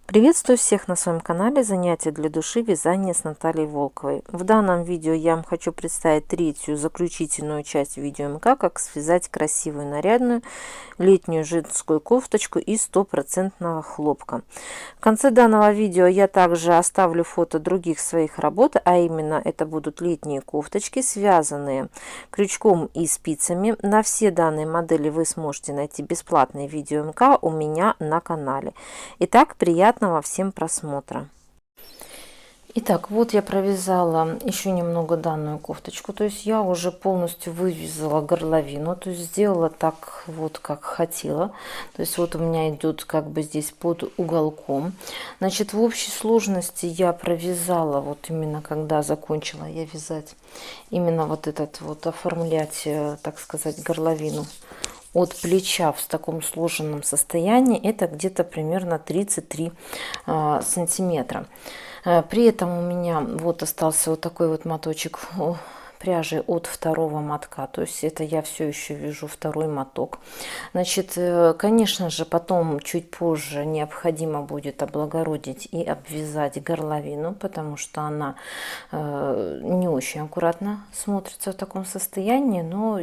Приветствую всех на своем канале «Занятия для души. Вязание» с Натальей Волковой. В данном видео я вам хочу представить третью заключительную часть видео МК, как связать красивую нарядную летнюю женскую кофточку из стопроцентного хлопка. В конце данного видео я также оставлю фото других своих работ, а именно это будут летние кофточки, связанные крючком и спицами. На все данные модели вы сможете найти бесплатное видео МК у меня на канале. Итак, приятного всем просмотра. Итак, вот я провязала еще немного данную кофточку, то есть я уже полностью вывязала горловину, то есть сделала так вот, как хотела. То есть вот у меня идет как бы здесь под уголком. Значит, в общей сложности я провязала, вот именно когда закончила я вязать, именно вот этот вот оформлять, так сказать, горловину от плеча в таком сложенном состоянии, это где-то примерно 33 сантиметра. При этом у меня вот остался вот такой вот моточек пряжи от второго мотка, то есть это я все еще вяжу второй моток. Значит, конечно же, потом чуть позже необходимо будет облагородить и обвязать горловину, потому что она не очень аккуратно смотрится в таком состоянии, но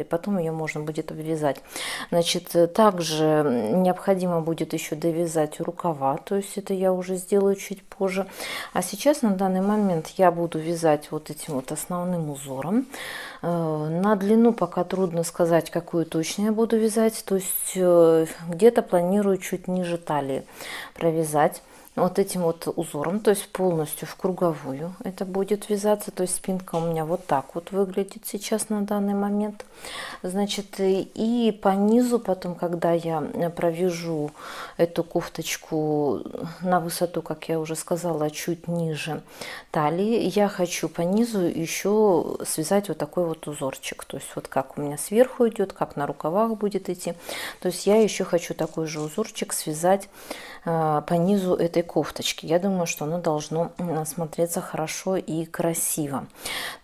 потом ее можно будет обвязать. Значит, также необходимо будет еще довязать рукава, то есть это я уже сделаю чуть позже. А сейчас на данный момент я буду вязать вот этим вот основным узором. На длину пока трудно сказать, какую точно я буду вязать, то есть где-то планирую чуть ниже талии провязать вот этим вот узором, то есть полностью в круговую это будет вязаться, то есть спинка у меня вот так вот выглядит сейчас на данный момент. Значит, и по низу потом, когда я провяжу эту кофточку на высоту, как я уже сказала, чуть ниже талии, я хочу по низу еще связать вот такой вот узорчик, то есть вот как у меня сверху идет, как на рукавах будет идти, то есть я еще хочу такой же узорчик связать по низу этой кофточки. Я думаю, что оно должно смотреться хорошо и красиво.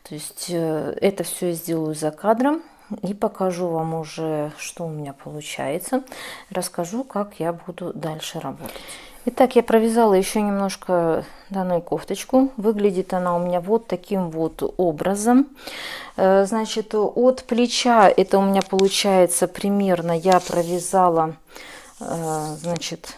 То есть это все я сделаю за кадром и покажу вам уже, что у меня получается. Расскажу, как я буду дальше работать. Итак, я провязала еще немножко данную кофточку. Выглядит она у меня вот таким вот образом. Значит, от плеча это у меня получается примерно, я провязала, значит,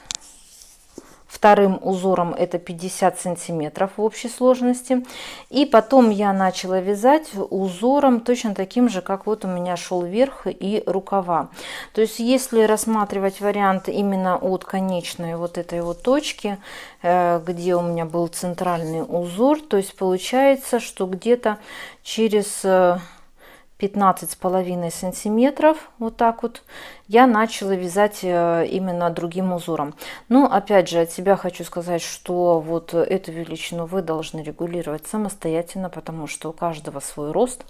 вторым узором это 50 сантиметров в общей сложности. И потом я начала вязать узором точно таким же, как вот у меня шел верх и рукава. То есть если рассматривать вариант именно от конечной вот этой вот точки, где у меня был центральный узор, то есть получается, что где-то через 15,5 сантиметров вот так вот я начала вязать именно другим узором. Но опять же от себя хочу сказать, что вот эту величину вы должны регулировать самостоятельно, потому что у каждого свой рост.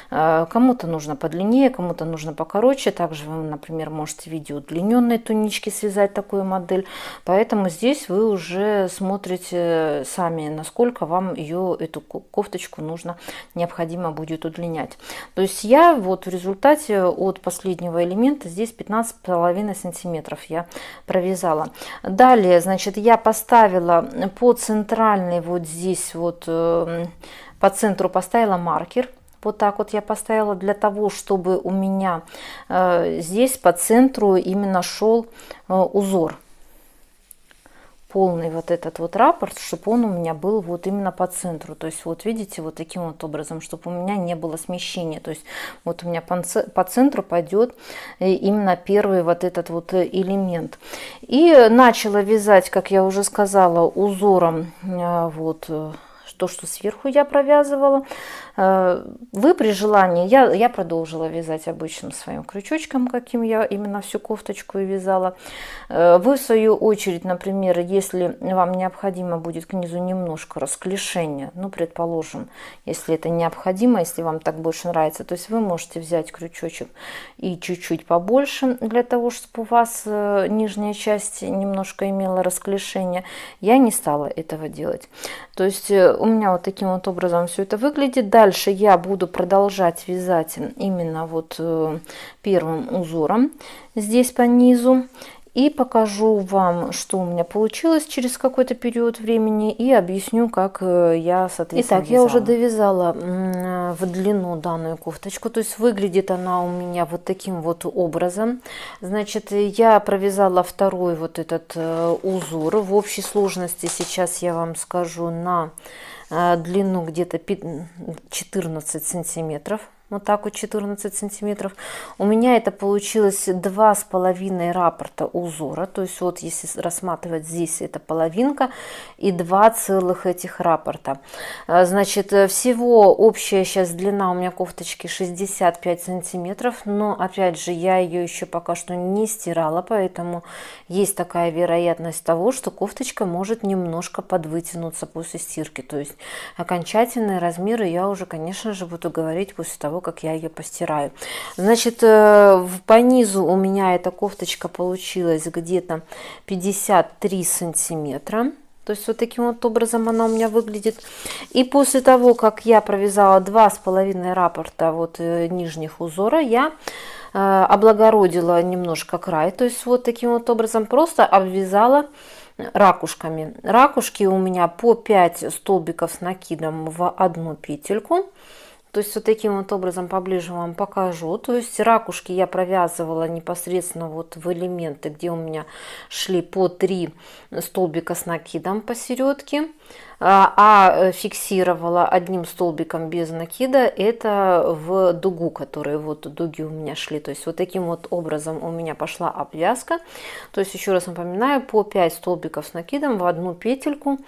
Кому-то нужно подлиннее, кому-то нужно покороче. Также вы, например, можете в виде удлиненной тунички связать такую модель. Поэтому здесь вы уже смотрите сами, насколько вам эту кофточку необходимо будет удлинять. То есть я вот в результате от последнего элемента здесь 15,5 сантиметров я провязала. Далее, значит, я поставила по центральной вот здесь вот по центру поставила маркер. Вот так вот я поставила для того, чтобы у меня здесь по центру именно шел узор. Полный вот этот вот раппорт, чтобы он у меня был вот именно по центру. То есть вот видите, вот таким вот образом, чтобы у меня не было смещения. То есть вот у меня по центру пойдет именно первый вот этот вот элемент. И начала вязать, как я уже сказала, узором вот то, что сверху я провязывала. Вы при желании, я продолжила вязать обычным своим крючочком, каким я именно всю кофточку и вязала. Вы в свою очередь, например, если вам необходимо будет к низу немножко расклешения, ну, предположим, если это необходимо, если вам так больше нравится, то есть вы можете взять крючочек и чуть-чуть побольше, для того, чтобы у вас нижняя часть немножко имела расклешение. Я не стала этого делать. То есть у меня вот таким вот образом все это выглядит. Дальше я буду продолжать вязать именно вот первым узором здесь по низу. И покажу вам, что у меня получилось через какой-то период времени, и объясню, как я, соответственно, Итак, я уже довязала в длину данную кофточку, то есть выглядит она у меня вот таким вот образом. Значит, я провязала второй вот этот узор. В общей сложности сейчас я вам скажу на длину где-то 14 сантиметров. Вот так вот 14 сантиметров. У меня это получилось 2,5 раппорта узора. То есть вот если рассматривать здесь, это половинка и 2 целых этих раппорта. Значит, всего общая сейчас длина у меня кофточки 65 сантиметров. Но опять же, я ее еще пока что не стирала, поэтому есть такая вероятность того, что кофточка может немножко подвытянуться после стирки. То есть окончательные размеры я уже, конечно же, буду говорить после того, как я ее постираю. Значит, по низу у меня эта кофточка получилась где-то 53 сантиметра. То есть вот таким вот образом она у меня выглядит. И после того, как я провязала 2,5 раппорта вот нижних узора, я облагородила немножко край. То есть вот таким вот образом просто обвязала ракушками. Ракушки у меня по 5 столбиков с накидом в одну петельку. То есть вот таким вот образом поближе вам покажу. То есть ракушки я провязывала непосредственно вот в элементы, где у меня шли по 3 столбика с накидом посередке. А фиксировала одним столбиком без накида это в дугу, которые вот дуги у меня шли. То есть вот таким вот образом у меня пошла обвязка. То есть еще раз напоминаю, по 5 столбиков с накидом в одну петельку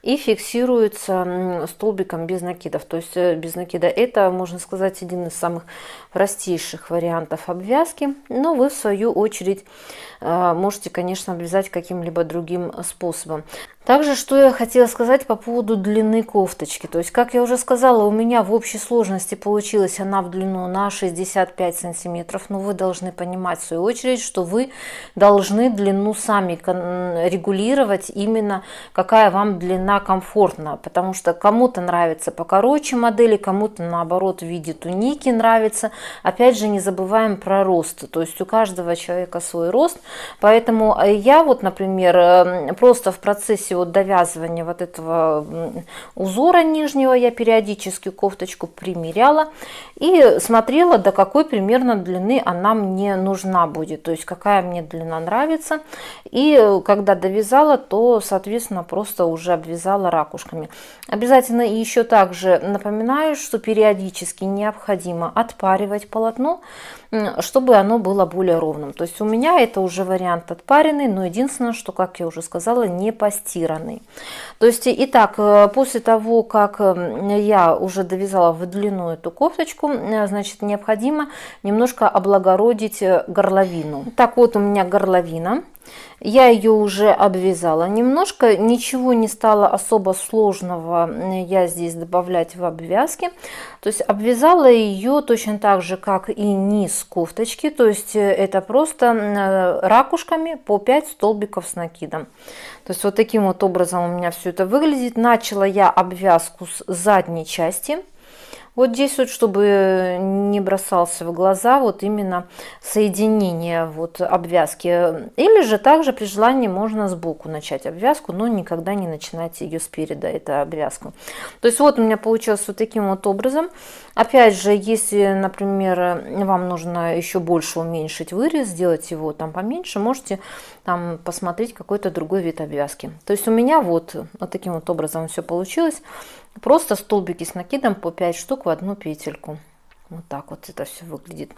и фиксируется столбиком без накидов. То есть без накида это, можно сказать, один из самых простейших вариантов обвязки. Но вы в свою очередь можете, конечно, обвязать каким-либо другим способом. Также, что я хотела сказать по поводу длины кофточки. То есть, как я уже сказала, у меня в общей сложности получилась она в длину на 65 сантиметров. Но вы должны понимать, в свою очередь, что вы должны длину сами регулировать, именно какая вам длина комфортна. Потому что кому-то нравится покороче модели, кому-то наоборот в виде туники нравится. Опять же, не забываем про рост. То есть, у каждого человека свой рост. Поэтому я вот, например, просто в процессе вот довязывания вот этого узора нижнего я периодически кофточку примеряла и смотрела, до какой примерно длины она мне нужна будет, то есть какая мне длина нравится. И когда довязала, то, соответственно, просто уже обвязала ракушками. Обязательно еще также напоминаю, что периодически необходимо отпаривать полотно, чтобы оно было более ровным. То есть у меня это уже вариант отпаренный, но единственное, что, как я уже сказала, не постиранный. То есть, итак, после того, как я уже довязала в длину эту кофточку, значит, необходимо немножко облагородить горловину. Так вот, у меня горловина. Я ее уже обвязала немножко, ничего не стало особо сложного я здесь добавлять в обвязке. То есть обвязала ее точно так же, как и низ кофточки, то есть это просто ракушками по 5 столбиков с накидом. То есть вот таким вот образом у меня все это выглядит. Начала я обвязку с задней части. Вот здесь вот, чтобы не бросался в глаза вот именно соединение вот обвязки. Или же также при желании можно сбоку начать обвязку, но никогда не начинайте ее спереди, эту обвязку. То есть вот у меня получилось вот таким вот образом. Опять же, если, например, вам нужно еще больше уменьшить вырез, сделать его там поменьше, можете там посмотреть какой-то другой вид обвязки. То есть у меня вот таким вот образом все получилось. Просто столбики с накидом по 5 штук в одну петельку. Вот так вот это все выглядит.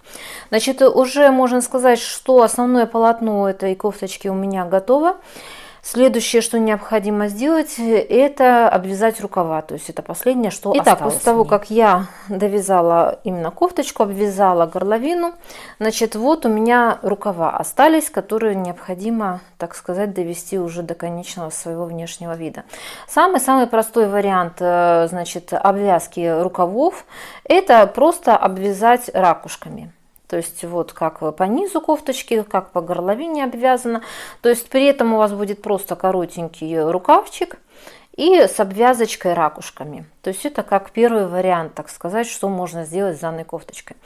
Значит, уже можно сказать, что основное полотно этой кофточки у меня готово. Следующее, что необходимо сделать, это обвязать рукава. То есть это последнее, что осталось. Итак, после того, как я довязала именно кофточку, обвязала горловину, значит, вот у меня рукава остались, которые необходимо, так сказать, довести уже до конечного своего внешнего вида. Самый-самый простой вариант, значит, обвязки рукавов, это просто обвязать ракушками. То есть вот как по низу кофточки, как по горловине обвязано. То есть при этом у вас будет просто коротенький рукавчик. и с обвязочкой ракушками. То есть это как первый вариант, так сказать, что можно сделать с данной кофточкой.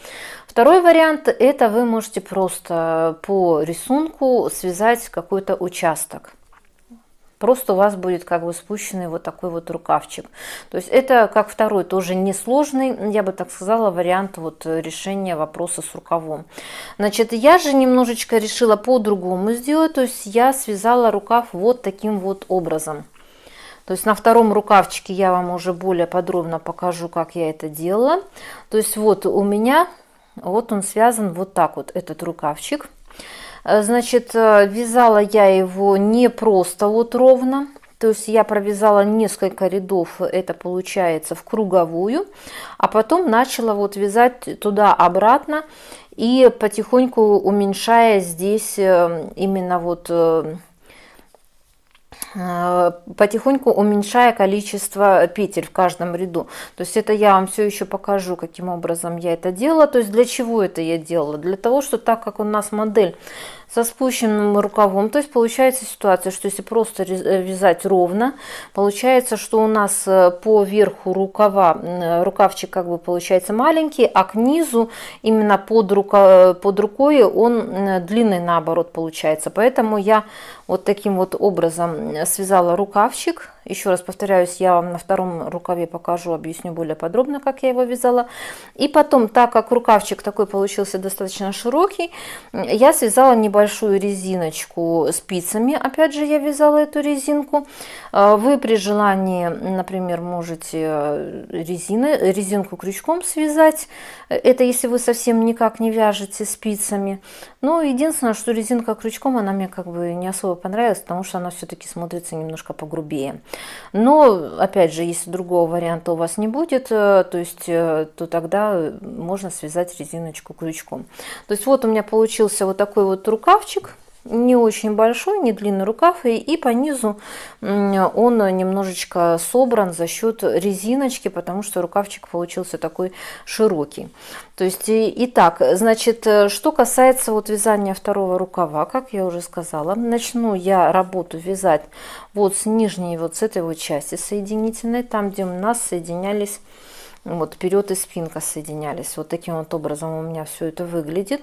Второй вариант, это вы можете просто по рисунку связать какой-то участок. Просто у вас будет как бы спущенный вот такой вот рукавчик. То есть это как второй, тоже несложный, я бы так сказала, вариант вот решения вопроса с рукавом. Значит, я же немножечко решила по-другому сделать. То есть я связала рукав вот таким вот образом. То есть на втором рукавчике я вам уже более подробно покажу, как я это делала. То есть вот у меня, вот он связан вот так вот, этот рукавчик. Значит, вязала я его не просто вот ровно, то есть я провязала несколько рядов, это получается в круговую, а потом начала вот вязать туда-обратно и потихоньку уменьшая здесь именно вот потихоньку уменьшая количество петель в каждом ряду. То есть это я вам все еще покажу, каким образом я это делала. То есть для чего это я делала? Для того, что так как у нас модель со спущенным рукавом, то есть получается ситуация, что если просто вязать ровно, получается, что у нас по верху рукава рукавчик как бы получается маленький, а к низу именно под рукой он длинный наоборот получается. Поэтому я вот таким вот образом связала рукавчик. Еще раз повторяюсь, я вам на втором рукаве покажу, объясню более подробно, как я его вязала. И потом, так как рукавчик такой получился достаточно широкий, я связала небольшую резиночку спицами. Опять же, я вязала эту резинку. Вы при желании, например, можете резинку крючком связать. Это если вы совсем никак не вяжете спицами. Но единственное, что резинка крючком, она мне как бы не особо понравилась, потому что она все-таки смотрится немножко погрубее. Но, опять же, если другого варианта у вас не будет, то есть, то тогда можно связать резиночку крючком. То есть вот у меня получился вот такой вот рукавчик, не очень большой, не длинный рукав, и по низу он немножечко собран за счет резиночки, потому что рукавчик получился такой широкий. То есть, итак, значит, что касается вот вязания второго рукава, как я уже сказала, начну я работу вязать вот с нижней, вот с этой вот части соединительной, там, где у нас соединялись вот вперед и спинка соединялись. Вот таким вот образом у меня все это выглядит.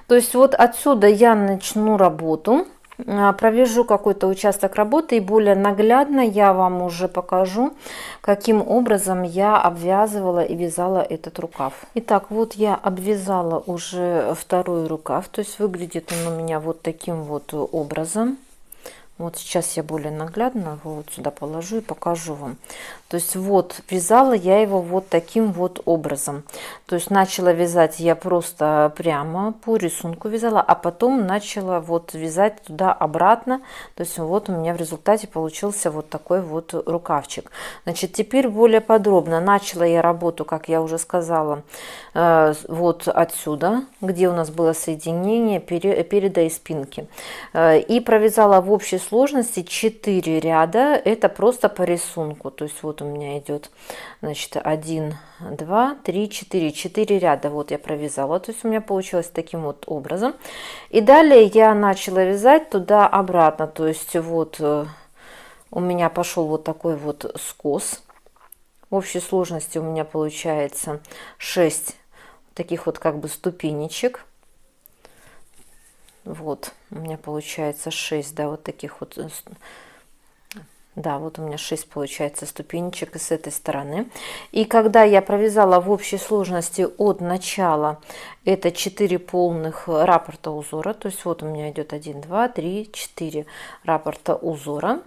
То есть вот отсюда я начну работу, провяжу какой-то участок работы и более наглядно я вам уже покажу, каким образом я обвязывала и вязала этот рукав. Итак, вот я обвязала уже второй рукав, то есть выглядит он у меня вот таким вот образом. Вот сейчас я более наглядно его вот сюда положу и покажу вам. То есть вот вязала я его вот таким вот образом. То есть начала вязать я просто прямо по рисунку вязала, а потом начала вот вязать туда обратно. То есть вот у меня в результате получился вот такой вот рукавчик. Значит, теперь более подробно начала я работу, как я уже сказала, вот отсюда, где у нас было соединение переда и спинки. И провязала в общей сложности 4 ряда. Это просто по рисунку. То есть вот у меня идет, значит, 1, 2, 3, 4 ряда. Вот я провязала. То есть у меня получилось таким вот образом. И далее я начала вязать туда-обратно. То есть вот у меня пошел вот такой вот скос. В общей сложности у меня получается 6 таких вот как бы ступенечек. Вот у меня получается 6, да, вот таких вот, да, вот у меня 6 получается ступенечек и с этой стороны. И когда я провязала в общей сложности от начала это 4 полных раппорта узора, то есть вот у меня идет 1, 2, 3, 4 раппорта узора.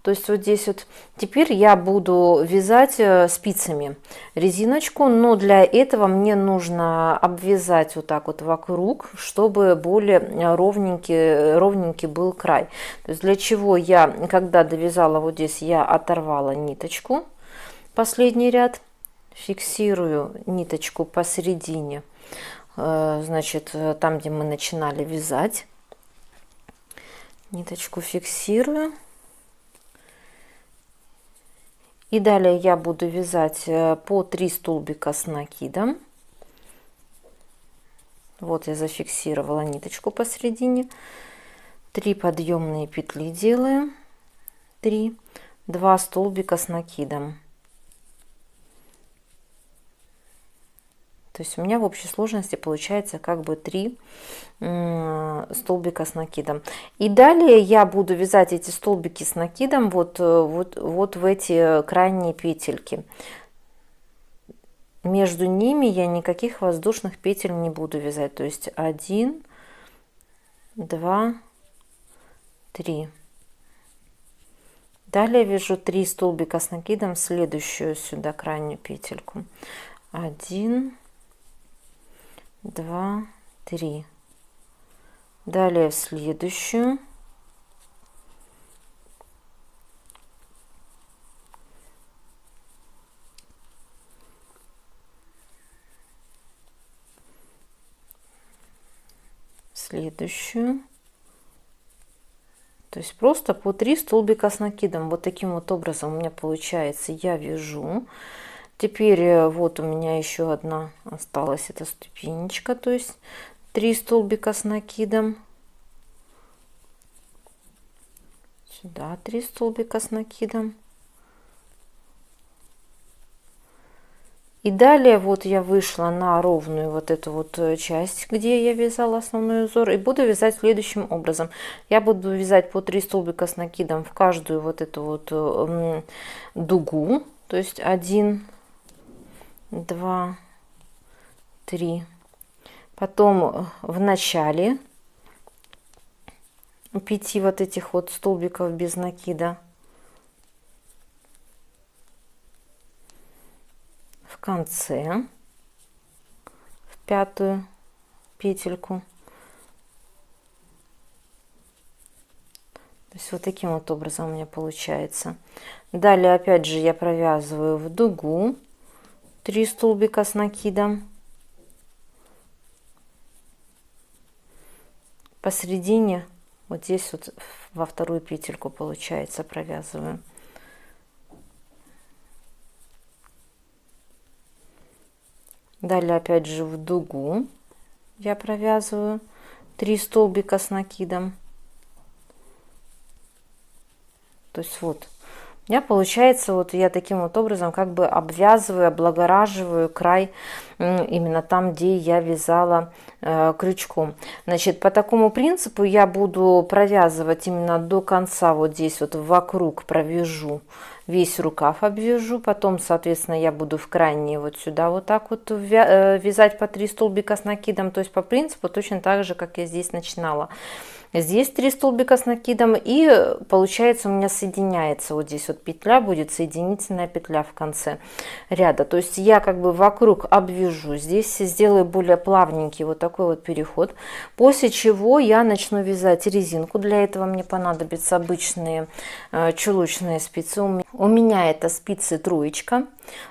То есть вот здесь вот теперь я буду вязать спицами резиночку, но для этого мне нужно обвязать вот так вот вокруг, чтобы более ровненький был край. То есть для чего я, когда довязала вот здесь, я оторвала ниточку, последний ряд, фиксирую ниточку посередине, значит, там, где мы начинали вязать, ниточку фиксирую. И далее я буду вязать по 3 столбика с накидом. Вот я зафиксировала ниточку посередине. 3 подъемные петли делаем. 3. 2 столбика с накидом. То есть у меня в общей сложности получается как бы 3 столбика с накидом. И далее я буду вязать эти столбики с накидом вот в эти крайние петельки. Между ними я никаких воздушных петель не буду вязать. То есть 1, 2, 3. Далее вяжу 3 столбика с накидом в следующую сюда крайнюю петельку. 1, 2, 3. Далее в следующую. Следующую. То есть просто по 3 столбика с накидом. Вот таким вот образом у меня получается. Я вяжу. Теперь вот у меня еще одна осталась эта ступенечка, то есть 3 столбика с накидом. Сюда 3 столбика с накидом. И далее вот я вышла на ровную вот эту вот часть, где я вязала основной узор, и буду вязать следующим образом. Я буду вязать по 3 столбика с накидом в каждую вот эту вот дугу, то есть 1, 2, 3. Потом в начале 5 вот этих вот столбиков без накида, в конце в 5-ю петельку. То есть вот таким вот образом у меня получается. Далее опять же я провязываю в дугу 3 столбика с накидом. Посередине вот здесь вот во 2-ю петельку получается провязываю. Далее опять же в дугу я провязываю 3 столбика с накидом. То есть вот у меня получается, вот я таким вот образом как бы обвязываю, облагораживаю край именно там, где я вязала крючком. Значит, по такому принципу я буду провязывать именно до конца, вот здесь вот вокруг провяжу, весь рукав обвяжу, потом, соответственно, я буду в крайние вот сюда вот так вот вязать по 3 столбика с накидом, то есть по принципу точно так же, как я здесь начинала. Здесь 3 столбика с накидом, и получается у меня соединяется вот здесь вот петля, будет соединительная петля в конце ряда. То есть я как бы вокруг обвяжу, здесь сделаю более плавненький вот такой вот переход, после чего я начну вязать резинку. Для этого мне понадобятся обычные чулочные спицы. У меня это спицы 3.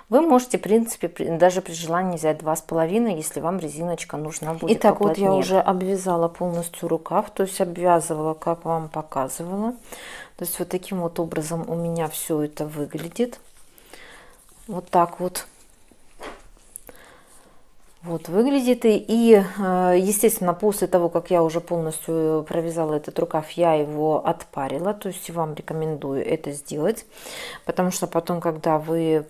Вы можете, в принципе, даже при желании взять 2,5, если вам резиночка нужна будет. Итак, вот я уже обвязала полностью рукав, то есть обвязывала, как вам показывала. То есть вот таким вот образом у меня все это выглядит. Вот так вот. Вот выглядит. И естественно, после того, как я уже полностью провязала этот рукав, я его отпарила. То есть вам рекомендую это сделать, потому что потом, когда вы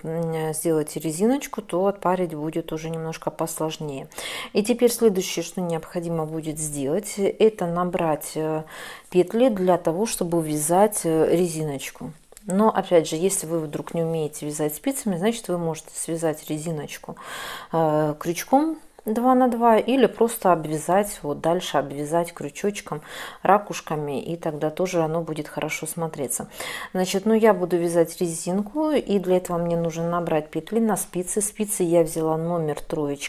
сделаете резиночку, то отпарить будет уже немножко посложнее. И теперь следующее, что необходимо будет сделать, это набрать петли для того, чтобы вязать резиночку. Но опять же, если вы вдруг не умеете вязать спицами, значит вы можете связать резиночку крючком 2 на 2 или просто обвязать, вот дальше обвязать крючочком, ракушками, и тогда тоже оно будет хорошо смотреться. Значит, ну я буду вязать резинку, и для этого мне нужно набрать петли на спицы. Спицы я взяла номер 3,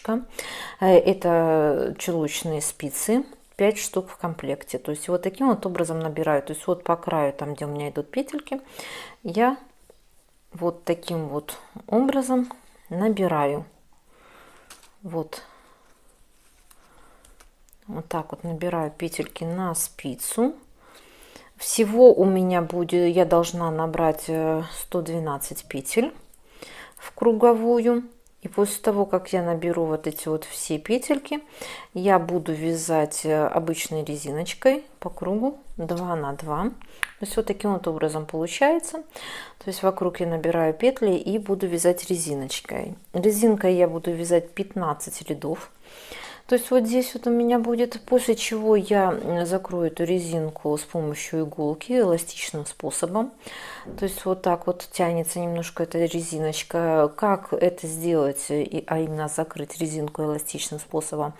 это чулочные спицы. 5 штук в комплекте. То есть вот таким вот образом набираю. То есть вот по краю, там где у меня идут петельки, я вот таким вот образом набираю. Вот так вот набираю петельки на спицу. Всего у меня будет, я должна набрать 112 петель в круговую. И после того, как я наберу вот эти вот все петельки, я буду вязать обычной резиночкой по кругу 2 на 2. То есть вот таким вот образом получается. То есть вокруг я набираю петли и буду вязать резиночкой. Резинкой я буду вязать 15 рядов. То есть вот здесь вот у меня будет, после чего я закрою эту резинку с помощью иголки эластичным способом. То есть вот так вот тянется немножко эта резиночка. Как это сделать, а именно закрыть резинку эластичным способом,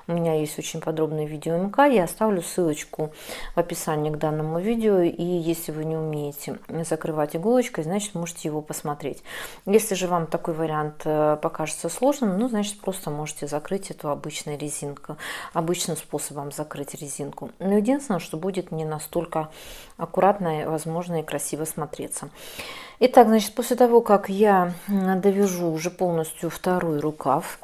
у меня есть очень подробное видео МК. Я оставлю ссылочку в описании к данному видео. И если вы не умеете закрывать иголочкой, значит можете его посмотреть. Если же вам такой вариант покажется сложным, ну значит просто можете закрыть эту обычную резинку, обычным способом закрыть резинку. Но единственное, что будет не настолько аккуратно, возможно, и красиво смотреться. Итак, значит, после того, как я довяжу уже полностью второй рукав,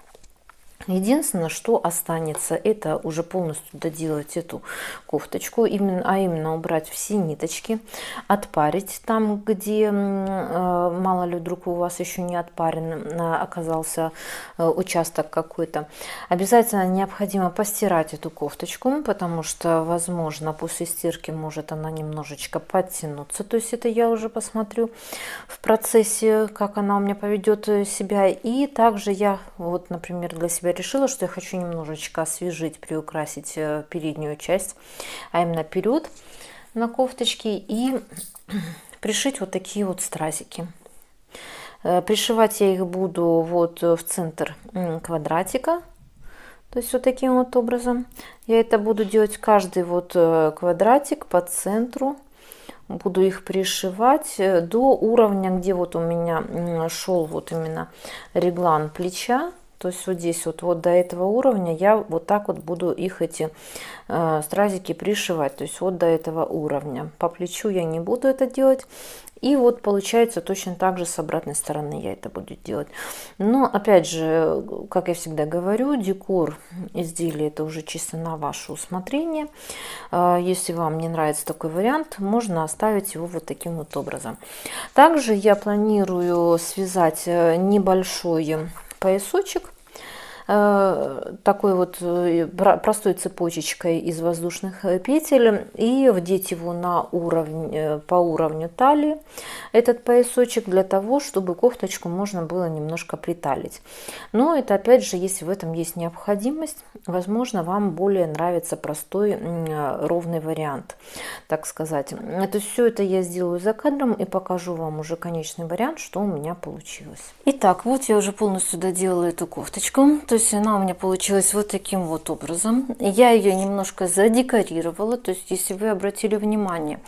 единственное, что останется, это уже полностью доделать эту кофточку, а именно убрать все ниточки, отпарить там, где, мало ли, вдруг у вас еще не отпарен оказался участок какой-то. Обязательно необходимо постирать эту кофточку, потому что, возможно, после стирки может она немножечко подтянуться. То есть это я уже посмотрю в процессе, как она у меня поведет себя. И также я, вот, например, для себя решила, что я хочу немножечко освежить, приукрасить переднюю часть, а именно вперед на кофточке, и пришить вот такие вот стразики. Пришивать я их буду вот в центр квадратика, то есть вот таким вот образом. Я это буду делать каждый вот квадратик по центру. Буду их пришивать до уровня, где вот у меня шел вот именно реглан плеча. То есть вот здесь вот до этого уровня я вот так вот буду их, эти стразики, пришивать. То есть вот до этого уровня. По плечу я не буду это делать. И вот получается точно так же с обратной стороны я это буду делать. Но опять же, как я всегда говорю, декор изделия это уже чисто на ваше усмотрение. Если вам не нравится такой вариант, можно оставить его вот таким вот образом. Также я планирую связать небольшой поясочек, такой вот простой цепочечкой из воздушных петель, и вдеть его по уровню талии, этот поясочек, для того, чтобы кофточку можно было немножко приталить. Но это опять же, если в этом есть необходимость, возможно, вам более нравится простой ровный вариант, так сказать. То есть все это я сделаю за кадром и покажу вам уже конечный вариант, что у меня получилось. Итак, вот я уже полностью доделала эту кофточку. То есть она у меня получилась вот таким вот образом. Я ее немножко задекорировала. То есть, если вы обратили внимание,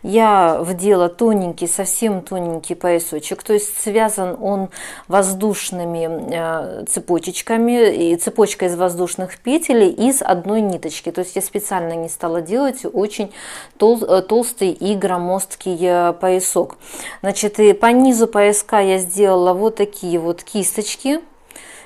я вдела тоненький, совсем тоненький поясочек. То есть связан он воздушными цепочечками и цепочкой из воздушных петель из одной ниточки. То есть я специально не стала делать очень толстый и громоздкий поясок. Значит, и по низу пояска я сделала вот такие вот кисточки.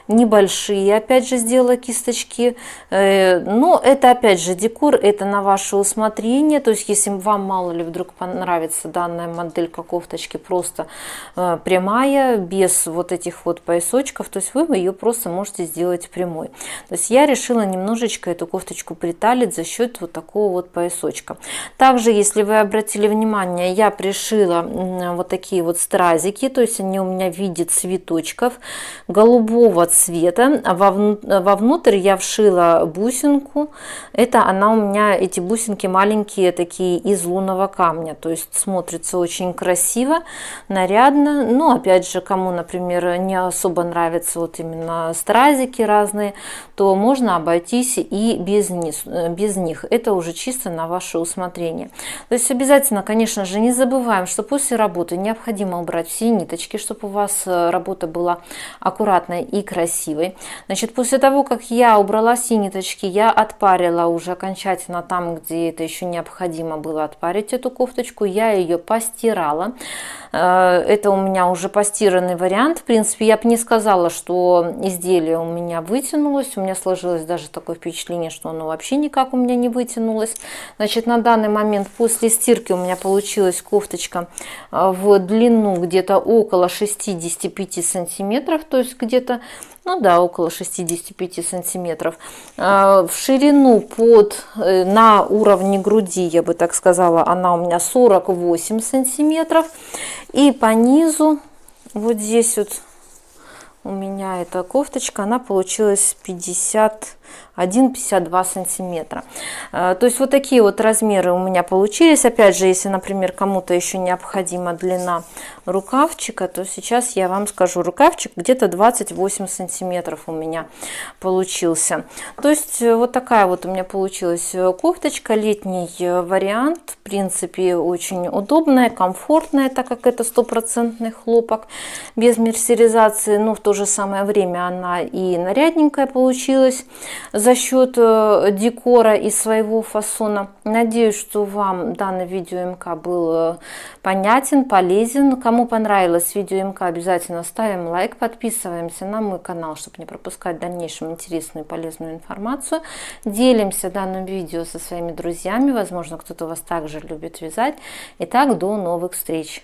Небольшие, опять же, сделала кисточки, но это опять же декор, это на ваше усмотрение. То есть если вам мало ли вдруг понравится данная моделька кофточки просто прямая, без вот этих вот поясочков, то есть вы ее просто можете сделать прямой. То есть я решила немножечко эту кофточку приталить за счет вот такого вот поясочка. Также, если вы обратили внимание, я пришила вот такие вот стразики, то есть они у меня в виде цветочков голубого цвета, а вовнутрь я вшила бусинку. Это она у меня, эти бусинки маленькие, такие из лунного камня, то есть смотрится очень красиво, нарядно. Но опять же, кому, например, не особо нравятся вот именно стразики разные, то можно обойтись и без них. Это уже чисто на ваше усмотрение. То есть обязательно, конечно же, не забываем, что после работы необходимо убрать все ниточки, чтобы у вас работа была аккуратной и красивой. Значит, после того, как я убрала все ниточки, я отпарила уже окончательно там, где это еще необходимо было отпарить эту кофточку, я ее постирала. Это у меня уже постиранный вариант. В принципе, я бы не сказала, что изделие у меня вытянулось. У меня сложилось даже такое впечатление, что оно вообще никак у меня не вытянулось. Значит, на данный момент после стирки у меня получилась кофточка в длину где-то около 65 сантиметров, то есть где-то, ну да, около 65 сантиметров. В ширину на уровне груди, я бы так сказала, она у меня 48 сантиметров. И по низу, вот здесь вот у меня эта кофточка, она получилась 51-52 сантиметра. То есть вот такие вот размеры у меня получились. Опять же, если, например, кому-то еще необходима длина рукавчика, то сейчас я вам скажу, рукавчик где-то 28 сантиметров у меня получился. То есть вот такая вот у меня получилась кофточка, летний вариант. В принципе, очень удобная, комфортная, так как это стопроцентный хлопок без мерсеризации, но в то же самое время она и нарядненькая получилась за счет декора и своего фасона. Надеюсь, что вам данный видео МК был понятен, полезен. Кому понравилось видео МК, обязательно ставим лайк, подписываемся на мой канал, чтобы не пропускать в дальнейшем интересную и полезную информацию. Делимся данным видео со своими друзьями, возможно, кто-то вас также любит вязать. Итак, до новых встреч!